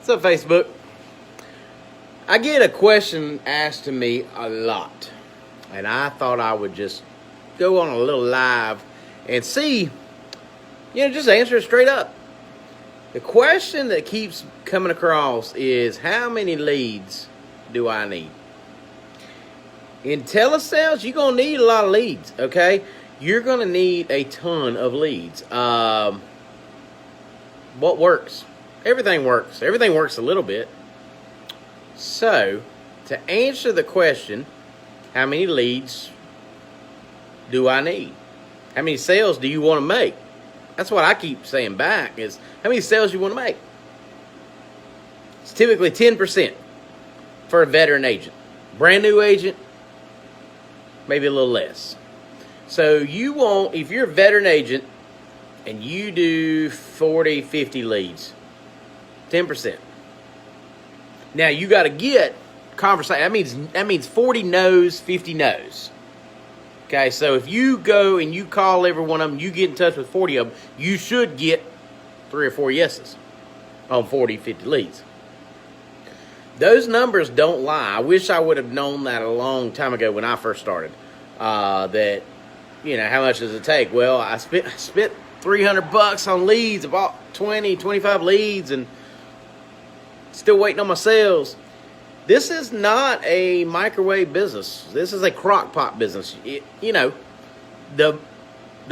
What's up, Facebook? I get a question asked to me a lot, and I thought I would just go on a little live and see, just answer it straight up. The question that keeps coming across is, how many leads do I need? In telesales, you're going to need a lot of leads, okay? You're going to need a ton of leads. What works? Everything works. Everything works a little bit. So, to answer the question, how many leads do I need? How many sales do you want to make? That's what I keep saying back is, how many sales you want to make? It's typically 10% for a veteran agent. Brand new agent, maybe a little less. So you want, if you're a veteran agent and you do 40, 50 leads, 10%. Now you got to get conversation. That means 40 no's, 50 no's. Okay, so if you go and you call every one of them, you get in touch with 40 of them, you should get 3 or 4 yeses on 40, 50 leads. Those numbers don't lie. I wish I would have known that a long time ago when I first started. That, how much does it take? Well, I spent $300 on leads, about 20, 25 leads, and still waiting on my sales. This is not a microwave business. This is a crock pot business. The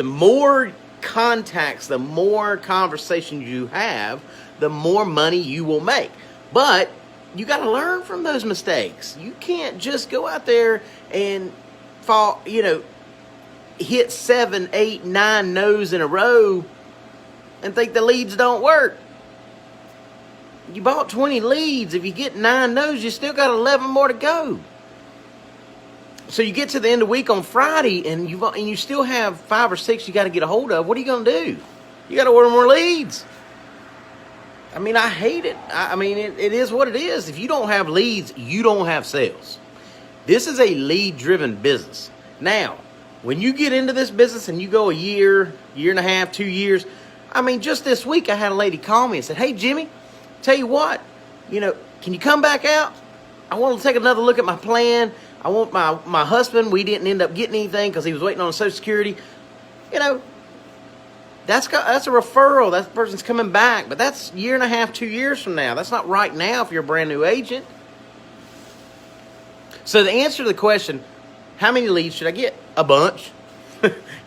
more contacts, the more conversations you have, the more money you will make. But you got to learn from those mistakes. You can't just go out there and hit 7, 8, 9 no's in a row and think the leads don't work. You bought 20 leads. If you get 9 no's, you still got 11 more to go. So you get to the end of the week on Friday, and you still have 5 or 6 you got to get a hold of. What are you going to do? You got to order more leads. I hate it. It is what it is. If you don't have leads, you don't have sales. This is a lead-driven business. Now, when you get into this business and you go a year, year and a half, 2 years, just this week I had a lady call me and said, "Hey, Jimmy, tell you what, can you come back out? I want to take another look at my plan. I want my husband, we didn't end up getting anything because he was waiting on Social Security." That's a referral. That person's coming back. But that's year and a half, 2 years from now. That's not right now if you're a brand new agent. So the answer to the question, how many leads should I get? A bunch.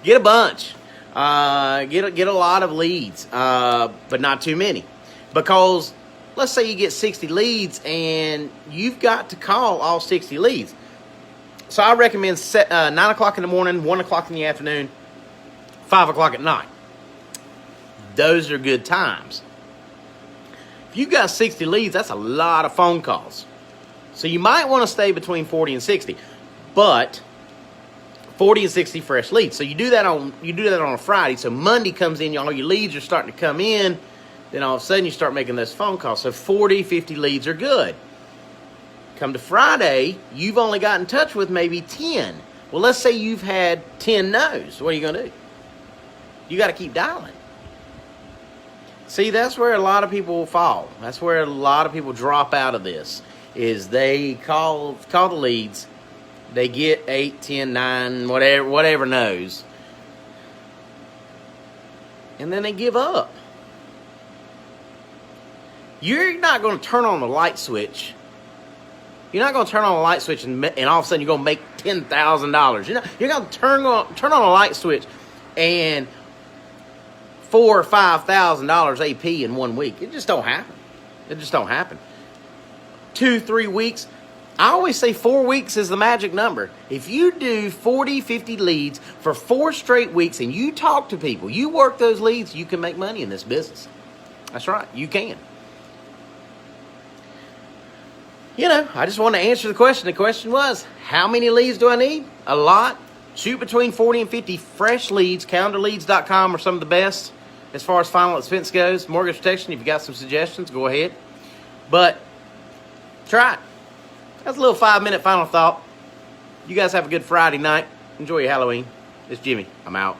Get a bunch. Get a lot of leads, but not too many. Because let's say you get 60 leads and you've got to call all 60 leads. So I recommend 9 o'clock in the morning, 1 o'clock in the afternoon, 5 o'clock at night. Those are good times. If you've got 60 leads, that's a lot of phone calls. So you might want to stay between 40 and 60, but 40 and 60 fresh leads. So you do that on a Friday. So Monday comes in, all your leads are starting to come in. Then all of a sudden you start making those phone calls. So 40, 50 leads are good. Come to Friday, you've only got in touch with maybe 10. Well, let's say you've had 10 no's. What are you going to do? You got to keep dialing. See, that's where a lot of people fall. That's where a lot of people drop out of this, is they call the leads. They get 8, 10, 9, whatever no's. And then they give up. You're not going to turn on the light switch. You're not going to turn on a light switch and all of a sudden you're going to make $10,000. You're going to turn on a light switch and $4,000 or $5,000 AP in 1 week. It just don't happen. It just don't happen. 2, 3 weeks. I always say 4 weeks is the magic number. If you do 40, 50 leads for 4 straight weeks and you talk to people, you work those leads, you can make money in this business. That's right. You can. I just want to answer the question. The question was, how many leads do I need? A lot. Shoot between 40 and 50 fresh leads. Calendarleads.com are some of the best as far as final expense goes. Mortgage protection, if you got some suggestions, go ahead. But try it. That's a little 5-minute final thought. You guys have a good Friday night. Enjoy your Halloween. It's Jimmy. I'm out.